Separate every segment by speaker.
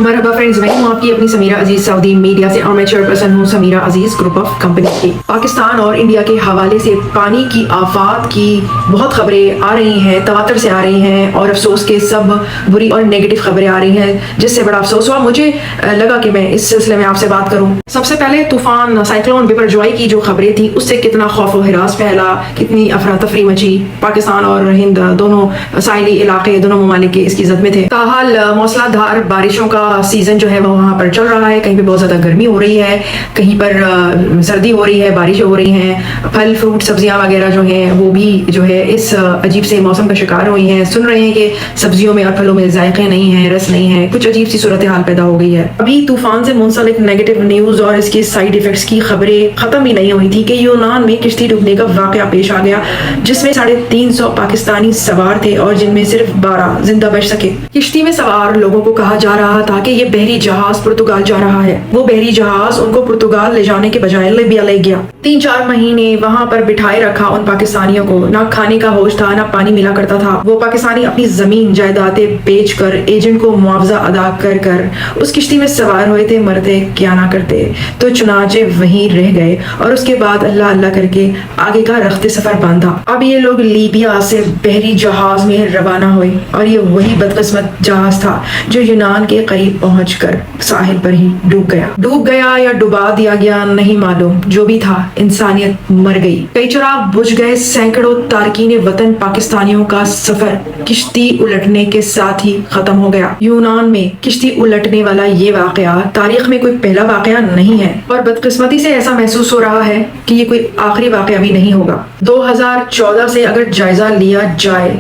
Speaker 1: مرحبا فرینڈز، میں ہوں آپ کی اپنی سمیرہ عزیز سعودی میڈیا سے اور میں چیئرپرسن ہوں سمیرہ عزیز گروپ آف کمپنی کی۔ پاکستان اور انڈیا کے حوالے سے پانی کی آفات کی بہت خبریں آ رہی ہیں، تواتر سے آ رہی ہیں اور افسوس کے سب بری اور نیگیٹو خبریں آ رہی ہیں، جس سے بڑا افسوس ہوا۔ مجھے لگا کہ میں اس سلسلے میں آپ سے بات کروں۔ سب سے پہلے طوفان سائیکلون بپرجوائے کی جو خبریں تھیں اس سے کتنا خوف و ہراس پھیلا، کتنی افراتفری مچی۔ پاکستان اور ہند دونوں ساحلی علاقے، دونوں ممالک کے اس کی زد میں تھے۔ تاحال موسلا دھار بارشوں کا سیزن جو ہے وہ وہاں پر چل رہا ہے۔ کہیں پہ بہت زیادہ گرمی ہو رہی ہے، کہیں پر سردی ہو رہی ہے، بارشیں ہو رہی ہیں، پھل فروٹ سبزیاں وغیرہ جو ہیں وہ بھی جو ہے اس عجیب سے موسم کا شکار ہوئی ہیں۔ سن رہے ہیں کہ سبزیوں میں اور پھلوں میں ذائقے نہیں ہیں، رس نہیں ہے، کچھ عجیب سی صورتحال پیدا ہو گئی ہے۔ ابھی طوفان سے منسلک نیگیٹو نیوز اور اس کے سائیڈ ایفیکٹس کی خبریں ختم ہی نہیں ہوئی تھی کہ یونان میں کشتی ڈوبنے کا واقعہ پیش آ گیا، جس میں 350 پاکستانی سوار تھے اور جن میں صرف 12 زندہ بچ سکے۔ کشتی میں سوار لوگوں کو کہا جا رہا تھا کہ یہ بحری جہاز پرتگال جا رہا ہے۔ وہ بحری جہاز ان کو پرتگال لے جانے کے بجائے لیبیا لے گیا۔ 3-4 مہینے وہاں پر بٹھائے رکھا ان پاکستانیوں کو، نہ کھانے کا ہوش تھا، نہ پانی ملا کرتا تھا۔ وہ پاکستانی اپنی زمین جائیدادیں بیچ کر، ایجنٹ کو معاوضہ ادا کر کر اس کشتی میں سوار ہوئے تھے، مرتے کیا نہ کرتے، تو چنانچہ وہیں رہ گئے اور اس کے بعد اللہ اللہ کر کے آگے کا رخت سفر باندھا۔ اب یہ لوگ لیبیا سے بحری جہاز میں روانہ ہوئے اور یہ وہی بدقسمت جہاز تھا جو یونان کے قریب پہنچ کر ساحل پر ہی ڈوب گیا یا ڈبا دیا گیا نہیں معلوم، جو بھی تھا انسانیت مر گئی، کئی چراغ بجھ گئے، سینکڑوں تارکین وطن پاکستانیوں کا سفر کشتی الٹنے کے ساتھ ہی ختم ہو گیا۔ یونان میں کشتی الٹنے والا یہ واقعہ تاریخ میں کوئی پہلا واقعہ نہیں ہے اور بدقسمتی سے ایسا محسوس ہو رہا ہے کہ یہ کوئی آخری واقعہ بھی نہیں ہوگا۔ 2014 سے اگر جائزہ لیا جائے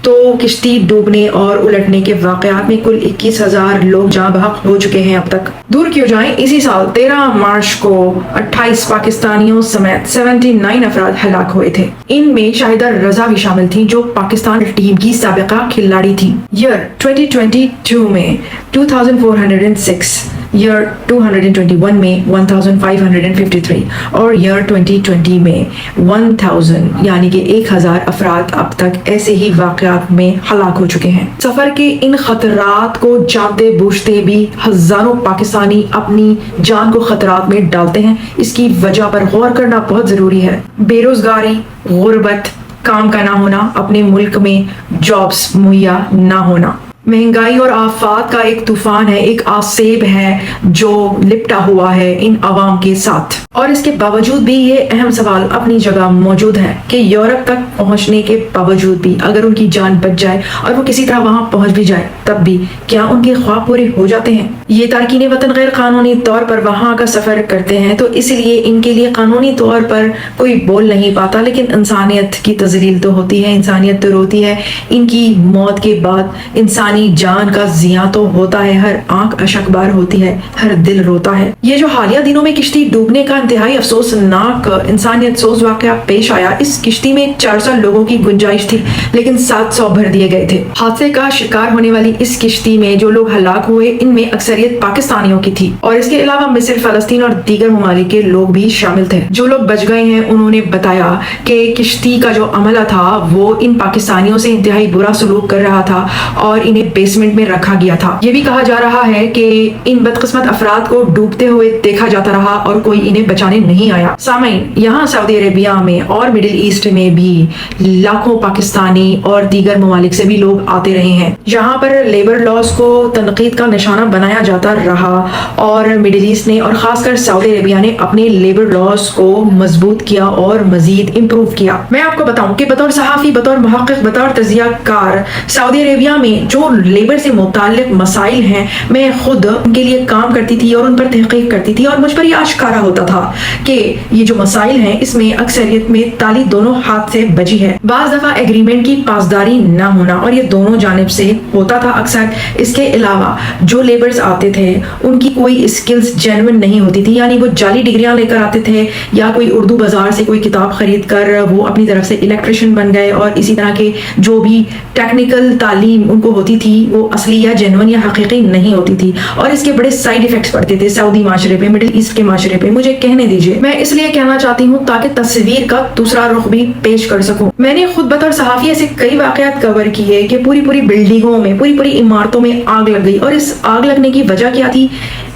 Speaker 1: تو کشتی ڈوبنے اور الٹنے کے واقعات میں کل 21,000 لوگ جاں بحق ہو چکے ہیں اب تک۔ دور کیوں جائیں، اسی سال 13 مارچ کو 28 پاکستانیوں سمیت 79 افراد ہلاک ہوئے تھے۔ ان میں شاہدہ رضا بھی شامل تھیں جو پاکستان ٹیم کی سابقہ کھلاڑی تھی۔ ایئر 2022 میں 2406، ایئر 221 میں 1553 اور ایئر 2020 میں 1000 یعنی کہ 1000 افراد اب تک ایسے ہی واقعات میں ہلاک ہو چکے ہیں۔ سفر کے ان خطرات کو جانتے بوجھتے بھی ہزاروں پاکستانی اپنی جان کو خطرات میں ڈالتے ہیں۔ اس کی وجہ پر غور کرنا بہت ضروری ہے۔ بے روزگاری، غربت، کام کا نہ ہونا، اپنے ملک میں جابز مہیا نہ ہونا، مہنگائی اور آفات کا ایک طوفان ہے، ایک آسیب ہے جو لپٹا ہوا ہے ان عوام کے ساتھ۔ اور اس کے باوجود بھی یہ اہم سوال اپنی جگہ موجود ہے کہ یورپ تک پہنچنے کے باوجود بھی اگر ان کی جان بچ جائے اور وہ کسی طرح وہاں پہنچ بھی جائے تب بھی کیا ان کے خواب پورے ہو جاتے ہیں؟ یہ تارکین وطن غیر قانونی طور پر وہاں کا سفر کرتے ہیں تو اس لیے ان کے لیے قانونی طور پر کوئی بول نہیں پاتا، لیکن انسانیت کی تذلیل تو ہوتی ہے، انسانیت تو روتی ہے۔ ان کی موت کے بعد انسانی جان کا زیاں تو ہوتا ہے، ہر آنکھ اشکبار ہوتی ہے، ہر دل روتا ہے۔ یہ جو حالیہ دنوں میں کشتی ڈوبنے کا انتہائی افسوسناک انسانیت سوز واقعہ پیش آیا، اس کشتی میں 400 لوگوں کی گنجائش تھی لیکن 700 بھر دیے گئے تھے۔ حادثے کا شکار ہونے والی اس کشتی میں جو لوگ ہلاک ہوئے ان میں اکثریت پاکستانیوں کی تھی اور اس کے علاوہ مصر، فلسطین اور دیگر ممالک کے لوگ بھی شامل تھے۔ جو لوگ بچ گئے ہیں انہوں نے بتایا کہ کشتی کا جو عملہ تھا وہ ان پاکستانیوں سے انتہائی برا سلوک کر رہا تھا اور انہیں بیسمنٹ میں رکھا گیا تھا۔ یہ بھی کہا جا رہا ہے کہ ان بدقسمت افراد کو ڈوبتے ہوئے دیکھا جاتا رہا اور کوئی انہیں بچانے نہیں آیا۔ سامعین، یہاں سعودی عربیہ میں اور مڈل ایسٹ میں بھی لاکھوں پاکستانی اور دیگر ممالک سے بھی لوگ آتے رہے ہیں۔ یہاں پر لیبر لاز کو تنقید کا نشانہ بنایا جاتا رہا اور مڈل ایسٹ نے اور خاص کر سعودی عربیہ نے اپنے لیبر لاز کو مضبوط کیا اور مزید امپروو کیا۔ میں آپ کو بتاؤں کہ بطور صحافی، بطور محقق، بطور تجزیہ کار سعودی عربیہ میں جو لیبر سے متعلق مسائل ہیں میں خود ان کے لیے کام کرتی تھی اور ان پر تحقیق کرتی تھی اور مجھ پر یہ آشکارا ہوتا تھا کہ یہ جو مسائل ہیں اس میں اکثریت میں تالی دونوں ہاتھ سے بجی ہے۔ بعض دفعہ ایگریمنٹ کی پاسداری نہ ہونا اور یہ دونوں جانب سے ہوتا تھا اکثر۔ اس کے علاوہ جو لیبرز آتے تھے ان کی کوئی اسکلز جینوئن نہیں ہوتی تھی، یعنی وہ جعلی ڈگریاں لے کر آتے تھے یا کوئی اردو بازار سے کوئی کتاب خرید کر وہ اپنی طرف سے الیکٹریشین بن گئے اور اسی طرح کے جو بھی ٹیکنیکل تعلیم ان کو ہوتی تھی وہ اصلی یا جینوئن یا حقیقی نہیں ہوتی تھی، اور اس کے بڑے سائیڈ ایفیکٹس پڑتے تھے سعودی معاشرے پہ، مڈل ایسٹ کے معاشرے پہ۔ مجھے کہنے دیجیے، میں اس لیے کہنا چاہتی ہوں تاکہ تصویر کا دوسرا رخ بھی پیش کر سکوں۔ میں نے خود بطور صحافی ایسے کئی واقعات کور کیے کہ پوری بلڈنگوں میں، پوری عمارتوں میں آگ لگ گئی، اور اس آگ لگنے کی وجہ کیا تھی؟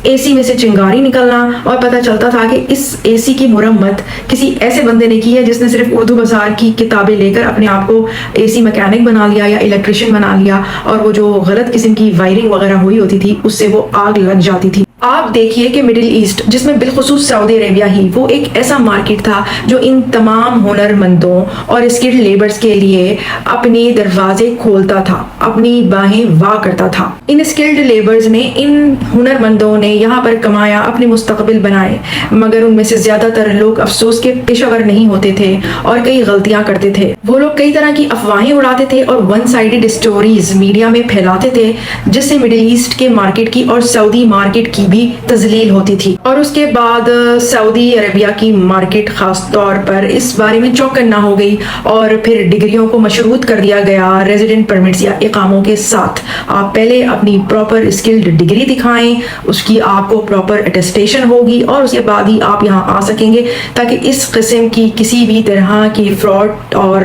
Speaker 1: اے سی میں سے چنگاری نکلنا، اور پتہ چلتا تھا کہ اس اے سی کی مرمت کسی ایسے بندے نے کی ہے جس نے صرف اردو بازار کی کتابیں لے کر اپنے آپ کو اے سی میکینک بنا لیا یا الیکٹریشین بنا لیا، اور وہ جو غلط قسم کی وائرنگ وغیرہ ہوئی ہوتی تھی اس سے وہ آگ لگ جاتی تھی۔ آپ دیکھیے کہ مڈل ایسٹ، جس میں بالخصوص سعودی عربیہ ہی، وہ ایک ایسا مارکیٹ تھا جو ان تمام ہنر مندوں اور اسکلڈ لیبرز کے لیے اپنے دروازے کھولتا تھا، اپنی باہیں وا کرتا تھا۔ ان اسکلڈ لیبرز نے، ان ہنر مندوں نے یہاں پر کمایا، اپنے مستقبل بنائے، مگر ان میں سے زیادہ تر لوگ افسوس کے پیشہ ور نہیں ہوتے تھے اور کئی غلطیاں کرتے تھے۔ وہ لوگ کئی طرح کی افواہیں اڑاتے تھے اور ون سائیڈڈ اسٹوریز میڈیا میں پھیلاتے تھے، جس سے مڈل ایسٹ کے مارکیٹ کی اور سعودی مارکیٹ کی بھی تذلیل ہوتی تھی۔ اور اس کے بعد سعودی عربیہ کی مارکیٹ خاص طور پر اس بارے میں چوکنا ہو گئی، اور پھر ڈگریوں کو مشروط کر دیا گیا ریزیڈنٹ پرمٹس یا اقاموں کے ساتھ۔ آپ پہلے اپنی پراپر اسکلڈ ڈگری دکھائیں، اس کی آپ کو پراپر اٹیسٹیشن ہوگی، اور اس کے بعد ہی آپ یہاں آ سکیں گے، تاکہ اس قسم کی کسی بھی طرح کی فراڈ اور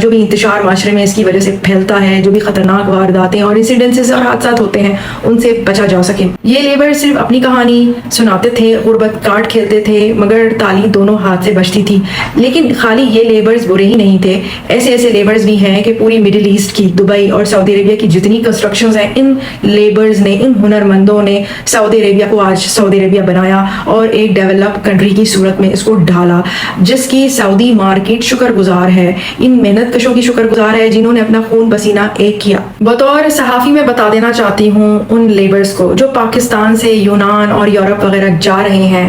Speaker 1: جو بھی انتشار معاشرے میں اس کی وجہ سے پھیلتا ہے، جو بھی خطرناک وارداتیں اور انسیڈنسز اور حادثات ہوتے ہیں، ان سے بچا جا سکے۔ یہ لیبر صرف اپنی کہانی سناتے تھے، غربت کارڈ کھیلتے تھے، مگر تالی دونوں ہاتھ سے بچتی تھی۔ لیکن خالی یہ لیبرز برے ہی نہیں تھے، ایسے لیبرز بھی ہیں کہ پوری مڈل ایسٹ کی، دبئی اور سعودی عربیہ کی جتنی کنسٹرکشنز ہیں، ان لیبرز نے، ان ہنر مندوں نے سعودی عربیہ کو آج سعودی عربیہ بنایا اور ایک ڈیولپ کنٹری کی صورت میں اس کو ڈھالا، جس کی سعودی مارکیٹ شکر گزار ہے، ان محنت کشوں کی شکر گزار ہے جنہوں نے اپنا خون پسینہ ایک کیا۔ بطور صحافی میں بتا دینا چاہتی ہوں ان لیبرز کو جو پاکستان سے یونان اور یورپ وغیرہ جا رہے ہیں،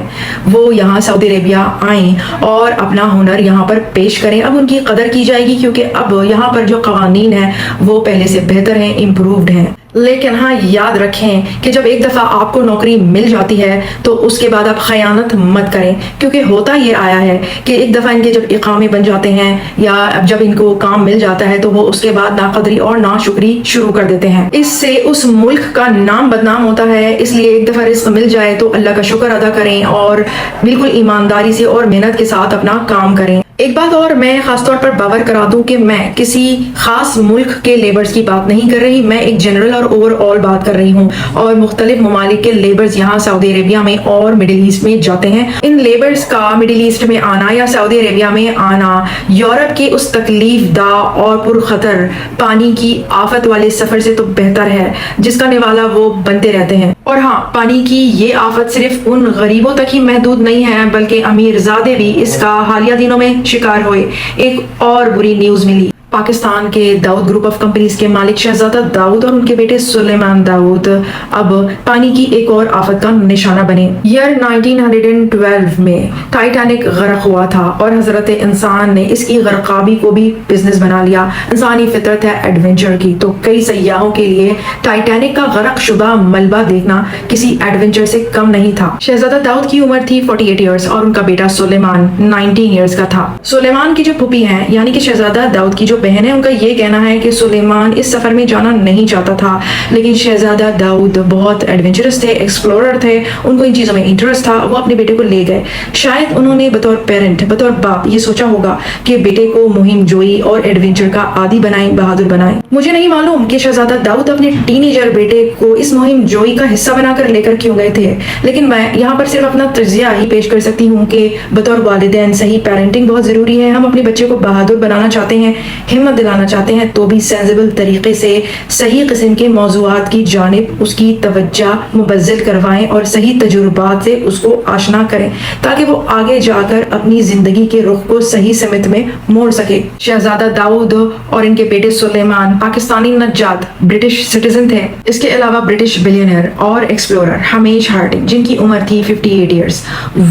Speaker 1: وہ یہاں سعودی عربیہ آئیں اور اپنا ہنر یہاں پر پیش کریں۔ اب ان کی قدر کی جائے گی، کیونکہ اب یہاں پر جو قوانین ہیں وہ پہلے سے بہتر ہیں، امپرووڈ ہیں۔ لیکن ہاں، یاد رکھیں کہ جب ایک دفعہ آپ کو نوکری مل جاتی ہے تو اس کے بعد آپ خیانت مت کریں، کیونکہ ہوتا یہ آیا ہے کہ ایک دفعہ ان کے جب اقامے بن جاتے ہیں یا جب ان کو کام مل جاتا ہے تو وہ اس کے بعد ناقدری اور ناشکری شروع کر دیتے ہیں۔ اس سے اس ملک کا نام بدنام ہوتا ہے۔ اس لیے ایک دفعہ رزق مل جائے تو اللہ کا شکر ادا کریں اور بالکل ایمانداری سے اور محنت کے ساتھ اپنا کام کریں۔ ایک بات اور میں خاص طور پر باور کرا دوں کہ میں کسی خاص ملک کے لیبرز کی بات نہیں کر رہی، میں ایک جنرل اور اوور آل بات کر رہی ہوں، اور مختلف ممالک کے لیبرز یہاں سعودی عربیہ میں اور مڈل ایسٹ میں جاتے ہیں۔ ان لیبرز کا مڈل ایسٹ میں آنا یا سعودی عربیہ میں آنا یورپ کے اس تکلیف دہ اور پرخطر پانی کی آفت والے سفر سے تو بہتر ہے جس کا نوالا وہ بنتے رہتے ہیں۔ اور ہاں، پانی کی یہ آفت صرف ان غریبوں تک ہی محدود نہیں ہے، بلکہ امیر زادے بھی اس کا حالیہ دنوں میں شکار ہوئے۔ ایک اور بری نیوز ملی۔ پاکستان کے داؤد گروپ آف کمپنیز کے مالک شہزادہ داؤد اور ان کے بیٹے سلیمان داؤد اب پانی کی ایک اور آفت کا نشانہ بنے۔ ایئر 1912 میں ٹائٹینک غرق ہوا تھا اور حضرت انسان نے اس کی غرقابی کو بھی بزنس بنا لیا۔ انسانی فطرت ہے ایڈونچر کی، تو کئی سیاحوں کے لیے ٹائٹینک کا غرق شدہ ملبہ دیکھنا کسی ایڈونچر سے کم نہیں تھا۔ شہزادہ داؤد کی عمر تھی 48 ایئرز اور ان کا بیٹا سلیمان 19 ایئرز کا تھا۔ سلیمان کی جو پھوپھی ہیں، یعنی کہ شہزادہ داؤد کی جو بہن ہے، ان کا یہ کہنا ہے کہ سلیمان اس سفر میں جانا نہیں چاہتا تھا، لیکن شہزادہ داؤد بہت ایڈونچرس تھے، ایکسپلورر تھے، ان کو ان چیزوں میں انٹرسٹ تھا، وہ اپنے بیٹے کو لے گئے۔ شاید انہوں نے بطور پیرنٹ، بطور باپ یہ سوچا ہوگا کہ بیٹے کو مہم جوئی اور ایڈونچر کا عادی بنائیں، بہادر بنائیں۔ مجھے نہیں معلوم کہ شہزادہ داؤد اپنے ٹین ایجر بیٹے کو اس مہم جوئی کا حصہ بنا کر لے کر کیوں گئے تھے، لیکن میں یہاں پر صرف اپنا تجزیہ ہی پیش کر سکتی ہوں کہ بطور والدین صحیح پیرنٹنگ بہت ضروری ہے۔ ہم اپنے بچے کو بہادر بنانا چاہتے ہیں، ہمت دلانا چاہتے ہیں، تو بھی سینسیبل طریقے سے صحیح قسم کے موضوعات کی جانب اس کی توجہ مبذل کروائیں اور صحیح تجربات سے اس کو آشنا کریں، تاکہ وہ آگے جا کر اپنی زندگی کے رخ کو صحیح سمت میں موڑ سکے۔ شہزادہ داؤد اور ان کے بیٹے سلیمان پاکستانی نجات، برٹش سٹیزن تھے۔ اس کے علاوہ برٹش بلینئر اور ایکسپلورر ہمیش ہارڈنگ، جن کی عمر تھی 58 ایئرز،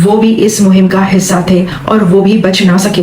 Speaker 1: وہ بھی اس مہم کا حصہ تھے اور وہ بھی بچ نہ سکے۔